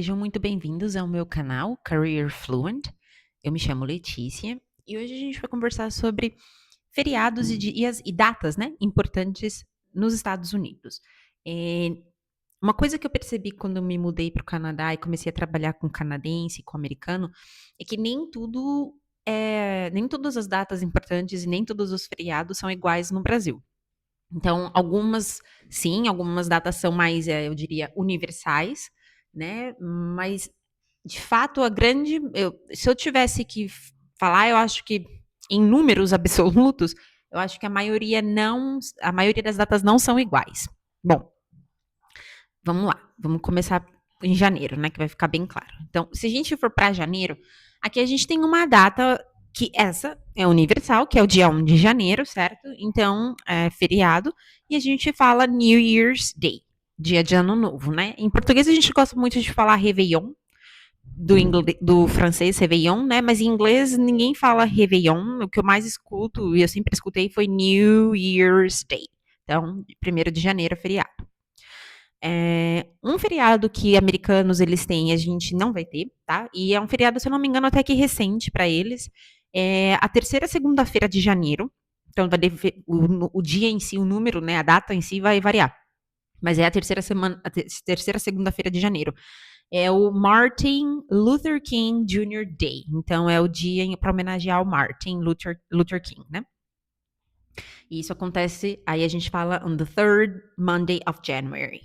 Sejam muito bem-vindos ao meu canal Career Fluent. Eu me chamo Letícia e hoje a gente vai conversar sobre feriados e datas, né, importantes nos Estados Unidos. Eh, uma coisa que eu percebi quando eu me mudei para o Canadá e comecei a trabalhar com canadense, com americano, é que nem todas as datas importantes e nem todos os feriados são iguais no Brasil. Então, algumas sim, algumas datas são mais, eu diria, universais, né, mas de fato a grande se eu tivesse que falar, eu acho que em números absolutos, eu acho que a maioria das datas não são iguais. Bom, vamos lá, vamos começar em janeiro, né, que vai ficar bem claro. Então, se a gente for para janeiro, aqui a gente tem uma data que essa é universal, que é o dia 1 de janeiro, certo? Então, é feriado, e a gente fala New Year's Day, dia de ano novo, né? Em português a gente gosta muito de falar Réveillon, do francês Réveillon, né? Mas em inglês ninguém fala Réveillon. O que eu mais escuto, e eu sempre escutei, foi New Year's Day. Então, 1º de janeiro é feriado. Um feriado que americanos eles têm, a gente não vai ter, tá? E é um feriado, se eu não me engano, até que recente para eles. É a terceira segunda-feira de janeiro. Então, o dia em si, o número, né? A data em si vai variar. Mas é a terceira segunda-feira de janeiro. É o Martin Luther King Jr. Day. Então, é o dia para homenagear o Martin Luther King, né? E isso acontece, aí a gente fala on the third Monday of January.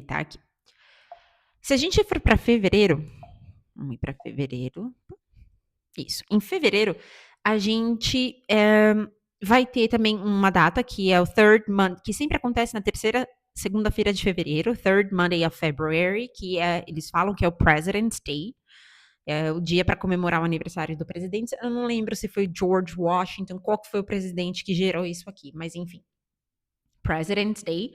Tá aqui. Se a gente for para fevereiro, vamos ir para fevereiro. Isso. Em fevereiro, a gente vai ter também uma data que é o third month, que sempre acontece na terceira segunda-feira de fevereiro, third Monday of February, que eles falam que é o President's Day. É o dia para comemorar o aniversário do presidente. Eu não lembro se foi George Washington, qual que foi o presidente que gerou isso aqui, mas enfim. President's Day.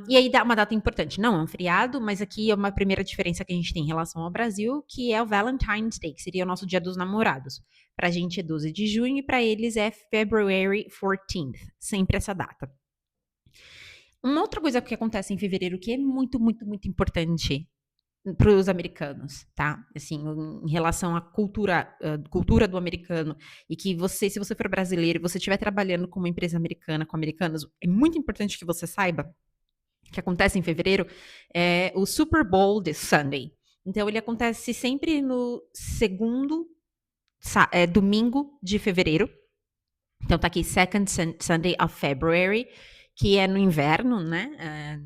E aí dá uma data importante. Não é um feriado, mas aqui é uma primeira diferença que a gente tem em relação ao Brasil, que é o Valentine's Day, que seria o nosso Dia dos Namorados. Pra gente é 12 de junho e pra eles é February 14th, sempre essa data. Uma outra coisa que acontece em fevereiro que é muito, muito, muito importante para os americanos, tá? Assim, em relação à cultura do americano, e que se você for brasileiro e você estiver trabalhando com uma empresa americana, com americanos, é muito importante que você saiba que acontece em fevereiro, é o Super Bowl de Sunday. Então, ele acontece sempre no segundo domingo de fevereiro. Então, tá aqui Second Sunday of February, que é no inverno, né?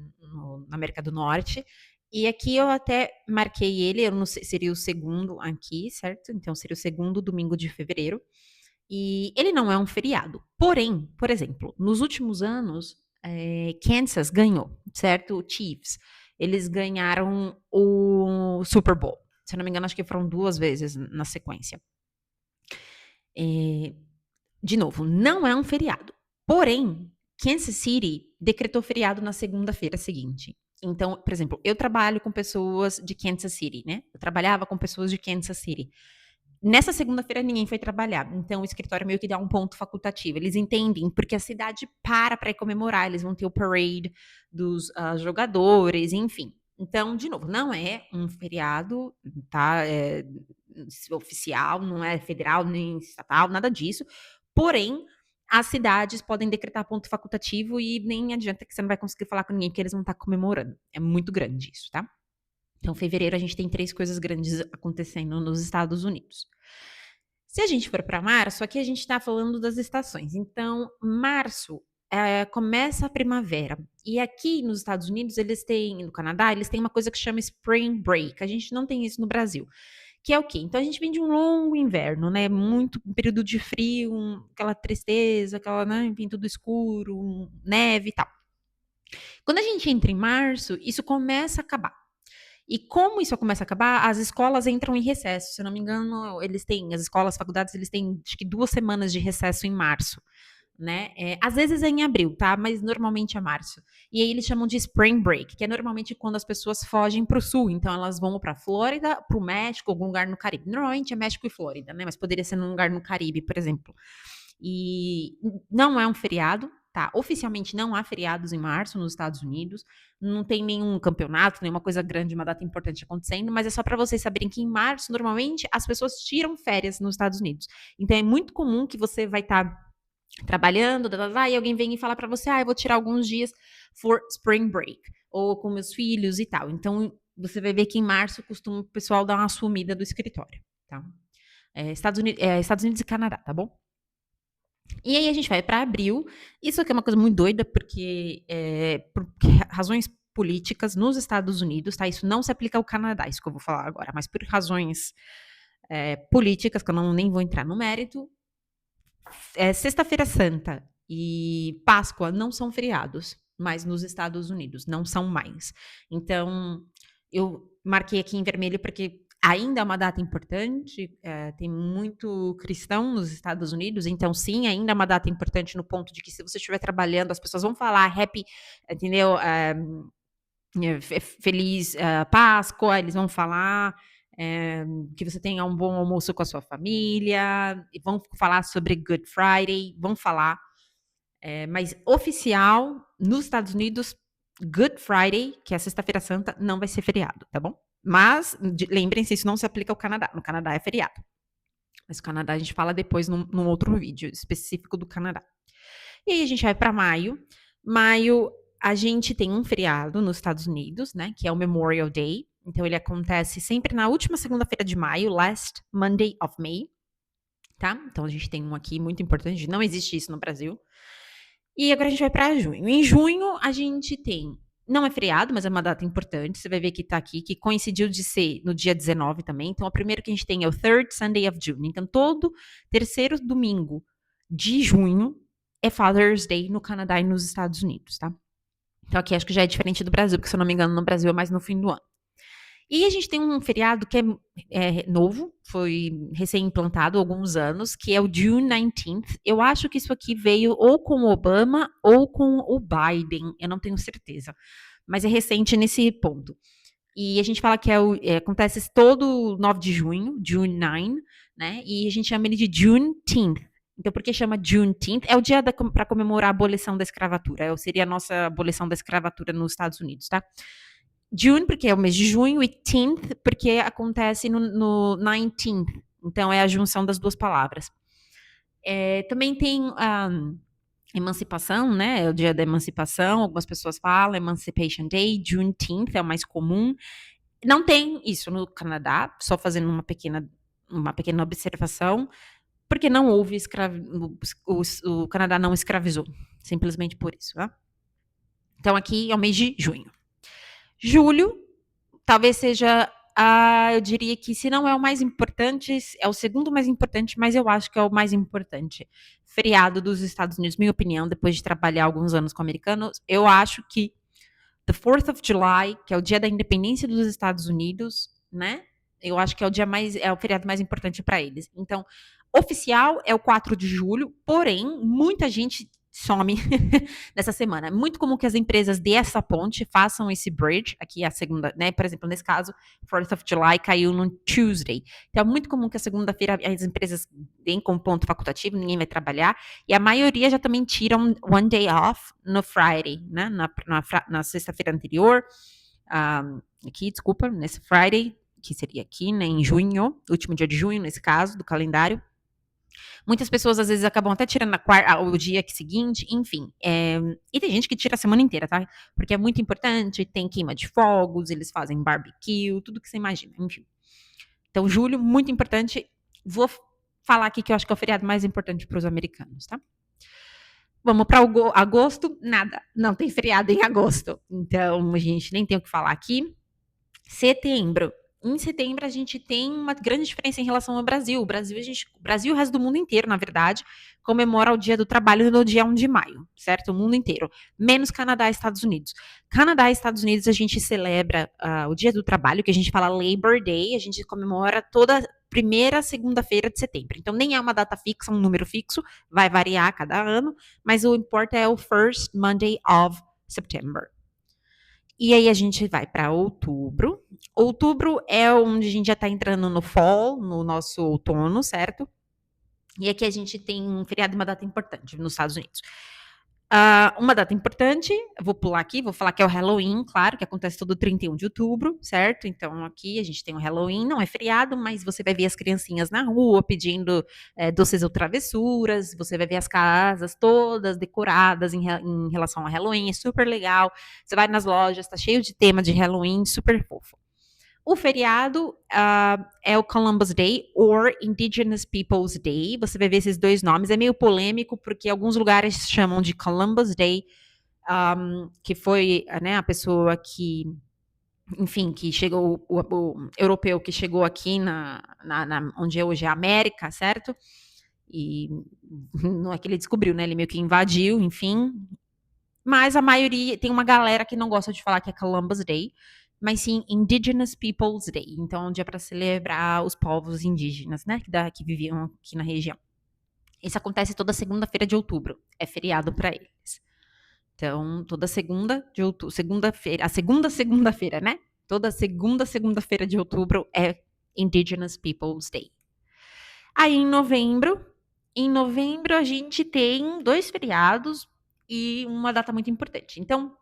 Na América do Norte. E aqui eu até marquei ele, eu não sei, seria o segundo aqui, certo? Então, seria o segundo domingo de fevereiro. E ele não é um feriado. Porém, por exemplo, nos últimos anos, Kansas ganhou, certo? O Chiefs. Eles ganharam o Super Bowl. Se eu não me engano, acho que foram 2 vezes na sequência. De novo, não é um feriado. Porém, Kansas City decretou feriado na segunda-feira seguinte. Então, por exemplo, eu trabalho com pessoas de Kansas City, né? Eu trabalhava com pessoas de Kansas City. Nessa segunda-feira ninguém foi trabalhar, então o escritório meio que dá um ponto facultativo. Eles entendem, porque a cidade para ir comemorar, eles vão ter o parade dos jogadores, enfim. Então, de novo, não é um feriado, tá? Oficial, não é federal nem estatal, nada disso. Porém, as cidades podem decretar ponto facultativo e nem adianta que você não vai conseguir falar com ninguém, porque eles vão estar comemorando. É muito grande isso, tá? Então, fevereiro a gente tem 3 coisas grandes acontecendo nos Estados Unidos. Se a gente for para março, aqui a gente está falando das estações. Então, março começa a primavera. E aqui nos Estados Unidos, no Canadá, eles têm uma coisa que chama Spring Break. A gente não tem isso no Brasil. Que é o quê? Então a gente vem de um longo inverno, né? Muito período de frio, aquela tristeza, né? Enfim, tudo escuro, neve e tal. Quando a gente entra em março, isso começa a acabar. E como isso começa a acabar, as escolas entram em recesso. Se eu não me engano, as escolas, as faculdades, eles têm acho que 2 semanas de recesso em março, né? Às vezes é em abril, tá? Mas normalmente é março. E aí eles chamam de Spring Break, que é normalmente quando as pessoas fogem para o sul. Então elas vão para Flórida, para o México, algum lugar no Caribe. Normalmente é México e Flórida, né? Mas poderia ser num lugar no Caribe, por exemplo. E não é um feriado, tá? Oficialmente não há feriados em março nos Estados Unidos, não tem nenhum campeonato, nenhuma coisa grande, uma data importante acontecendo, mas é só para vocês saberem que em março, normalmente, as pessoas tiram férias nos Estados Unidos. Então é muito comum que você vai estar trabalhando, e alguém vem e fala para você, eu vou tirar alguns dias for spring break, ou com meus filhos e tal. Então, você vai ver que em março costuma o pessoal dar uma sumida do escritório, tá? Estados Unidos e Canadá, tá bom? E aí a gente vai para abril. Isso aqui é uma coisa muito doida, porque por razões políticas nos Estados Unidos, tá? Isso não se aplica ao Canadá, isso que eu vou falar agora, mas por razões políticas, que eu nem vou entrar no mérito, Sexta-feira Santa e Páscoa não são feriados, mas nos Estados Unidos não são mais. Então, eu marquei aqui em vermelho porque ainda é uma data importante, tem muito cristão nos Estados Unidos, então sim, ainda é uma data importante no ponto de que se você estiver trabalhando, as pessoas vão falar happy, entendeu? Feliz Páscoa, eles vão falar que você tenha um bom almoço com a sua família, e vão falar sobre Good Friday, vão falar, mas oficial, nos Estados Unidos, Good Friday, que é a Sexta-feira Santa, não vai ser feriado, tá bom? Mas, lembrem-se, isso não se aplica ao Canadá. No Canadá é feriado. Mas o Canadá a gente fala depois num outro vídeo específico do Canadá. E aí a gente vai para maio. Maio, a gente tem um feriado nos Estados Unidos, né? Que é o Memorial Day. Então, ele acontece sempre na última segunda-feira de maio, last Monday of May, tá? Então, a gente tem um aqui muito importante. Não existe isso no Brasil. E agora a gente vai para junho. Em junho, a gente tem. Não é feriado, mas é uma data importante. Você vai ver que tá aqui, que coincidiu de ser no dia 19 também. Então, o primeiro que a gente tem é o Third Sunday of June. Então, todo terceiro domingo de junho é Father's Day no Canadá e nos Estados Unidos, tá? Então, aqui acho que já é diferente do Brasil, porque se eu não me engano, no Brasil é mais no fim do ano. E a gente tem um feriado que é novo, foi recém-implantado há alguns anos, que é o June 19th. Eu acho que isso aqui veio ou com o Obama ou com o Biden, eu não tenho certeza. Mas é recente nesse ponto. E a gente fala que acontece todo 9 de junho, June 9, né? E a gente chama ele de Juneteenth. Então, por que chama Juneteenth? É o dia para comemorar a abolição da escravatura. Seria a nossa abolição da escravatura nos Estados Unidos, tá? June, porque é o mês de junho, e 10th, porque acontece no 19th. Então, é a junção das duas palavras. Também tem emancipação, né? É o dia da emancipação, algumas pessoas falam Emancipation Day, Juneteenth é o mais comum. Não tem isso no Canadá, só fazendo uma pequena observação, porque não houve o Canadá não escravizou, simplesmente por isso, tá? Então, aqui é o mês de junho. Julho, talvez seja, eu diria que se não é o mais importante, é o segundo mais importante, mas eu acho que é o mais importante. Feriado dos Estados Unidos, minha opinião, depois de trabalhar alguns anos com americanos, eu acho que the 4th of July, que é o dia da independência dos Estados Unidos, né? Eu acho que é o feriado mais importante para eles. Então, oficial é o 4 de julho, porém, muita gente some nessa semana. É muito comum que as empresas dê essa ponte, façam esse bridge, aqui a segunda, né? Por exemplo, nesse caso, 4th of July caiu no Tuesday. Então, é muito comum que a segunda-feira as empresas deem como ponto facultativo, ninguém vai trabalhar, e a maioria já também tiram one day off no Friday, né? Na sexta-feira anterior, nesse Friday, que seria aqui, né, em junho, último dia de junho, nesse caso, do calendário. Muitas pessoas, às vezes, acabam até tirando o dia seguinte, enfim. E tem gente que tira a semana inteira, tá? Porque é muito importante, tem queima de fogos, eles fazem barbecue, tudo que você imagina, enfim. Então, julho, muito importante. Vou falar aqui que eu acho que é o feriado mais importante para os americanos, tá? Vamos para agosto, nada. Não tem feriado em agosto. Então, a gente nem tem o que falar aqui. Setembro. Em setembro, a gente tem uma grande diferença em relação ao Brasil. O Brasil e o resto do mundo inteiro, na verdade, comemora o Dia do Trabalho no dia 1 de maio, certo? O mundo inteiro. Menos Canadá e Estados Unidos. Canadá e Estados Unidos, a gente celebra o Dia do Trabalho, que a gente fala Labor Day, a gente comemora toda primeira segunda-feira de setembro. Então, nem é uma data fixa, um número fixo, vai variar a cada ano, mas o importa é o First Monday of September. E aí a gente vai para outubro. Outubro é onde a gente já está entrando no fall, no nosso outono, certo? E aqui a gente tem um feriado e uma data importante nos Estados Unidos. Uma data importante, eu vou pular aqui, vou falar que é o Halloween, claro, que acontece todo 31 de outubro, certo? Então aqui a gente tem o Halloween, não é feriado, mas você vai ver as criancinhas na rua pedindo doces ou travessuras, você vai ver as casas todas decoradas em relação ao Halloween, é super legal. Você vai nas lojas, tá cheio de tema de Halloween, super fofo. O feriado é o Columbus Day or Indigenous Peoples Day. Você vai ver esses dois nomes. É meio polêmico porque alguns lugares chamam de Columbus Day, que foi, né, a pessoa que, enfim, que chegou, o europeu que chegou aqui onde hoje é a América, certo? E não é que ele descobriu, né? Ele meio que invadiu, enfim. Mas a maioria, tem uma galera que não gosta de falar que é Columbus Day, mas sim Indigenous Peoples Day. Então, é um dia para celebrar os povos indígenas, né, que viviam aqui na região. Isso acontece toda segunda-feira de outubro. É feriado para eles. Então, toda segunda de outubro, segunda-feira, a segunda-feira, né? Toda segunda-feira de outubro é Indigenous Peoples Day. Aí, em novembro a gente tem 2 feriados e uma data muito importante. Então,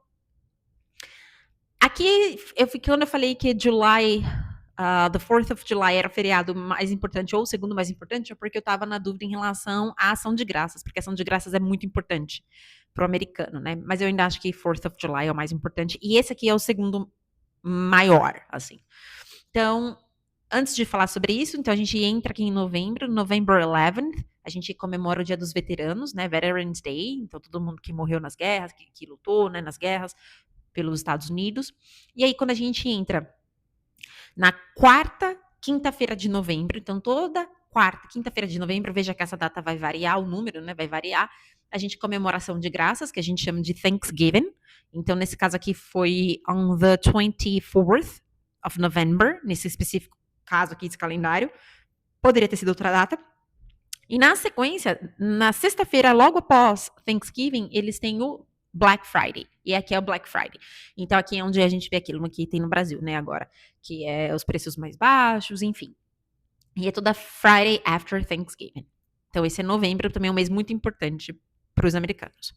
aqui, quando eu falei que the 4th of July era o feriado mais importante, ou o segundo mais importante, é porque eu estava na dúvida em relação à ação de graças, porque a ação de graças é muito importante pro americano, né? Mas eu ainda acho que 4th of July é o mais importante, e esse aqui é o segundo maior, assim. Então, antes de falar sobre isso, então a gente entra aqui em novembro, November 11th, a gente comemora o Dia dos Veteranos, né? Veterans Day, então todo mundo que morreu nas guerras, que lutou, né, nas guerras, pelos Estados Unidos. E aí, quando a gente entra na quarta quinta-feira de novembro, então toda quarta quinta-feira de novembro, veja que essa data vai variar, o número, né, vai variar, a gente comemoração de graças, que a gente chama de Thanksgiving. Então, nesse caso aqui, foi on the 24th of November, nesse específico caso aqui desse calendário. Poderia ter sido outra data. E na sequência, na sexta-feira, logo após Thanksgiving, eles têm o Black Friday. E aqui é o Black Friday. Então aqui é onde a gente vê aquilo que tem no Brasil, né, agora. Que é os preços mais baixos, enfim. E é toda Friday after Thanksgiving. Então esse é novembro, também é um mês muito importante para os americanos.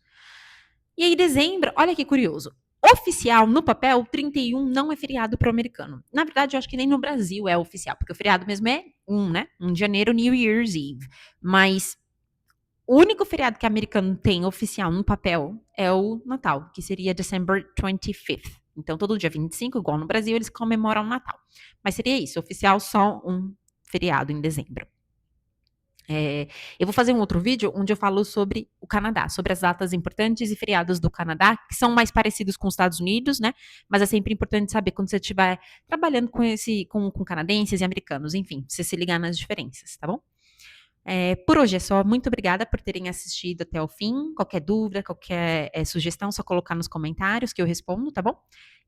E aí dezembro, olha que curioso. Oficial, no papel, 31 não é feriado para o americano. Na verdade, eu acho que nem no Brasil é oficial, porque o feriado mesmo é 1, né? 1 de janeiro, New Year's Eve. Mas o único feriado que o americano tem oficial no papel é o Natal, que seria December 25th. Então, todo dia 25, igual no Brasil, eles comemoram o Natal. Mas seria isso, oficial só um feriado em dezembro. Eu vou fazer um outro vídeo onde eu falo sobre o Canadá, sobre as datas importantes e feriados do Canadá, que são mais parecidos com os Estados Unidos, né? Mas é sempre importante saber quando você estiver trabalhando com canadenses e americanos, enfim, você se ligar nas diferenças, tá bom? Por hoje é só. Muito obrigada por terem assistido até o fim. Qualquer dúvida, qualquer sugestão, só colocar nos comentários que eu respondo, tá bom?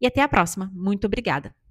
E até a próxima. Muito obrigada.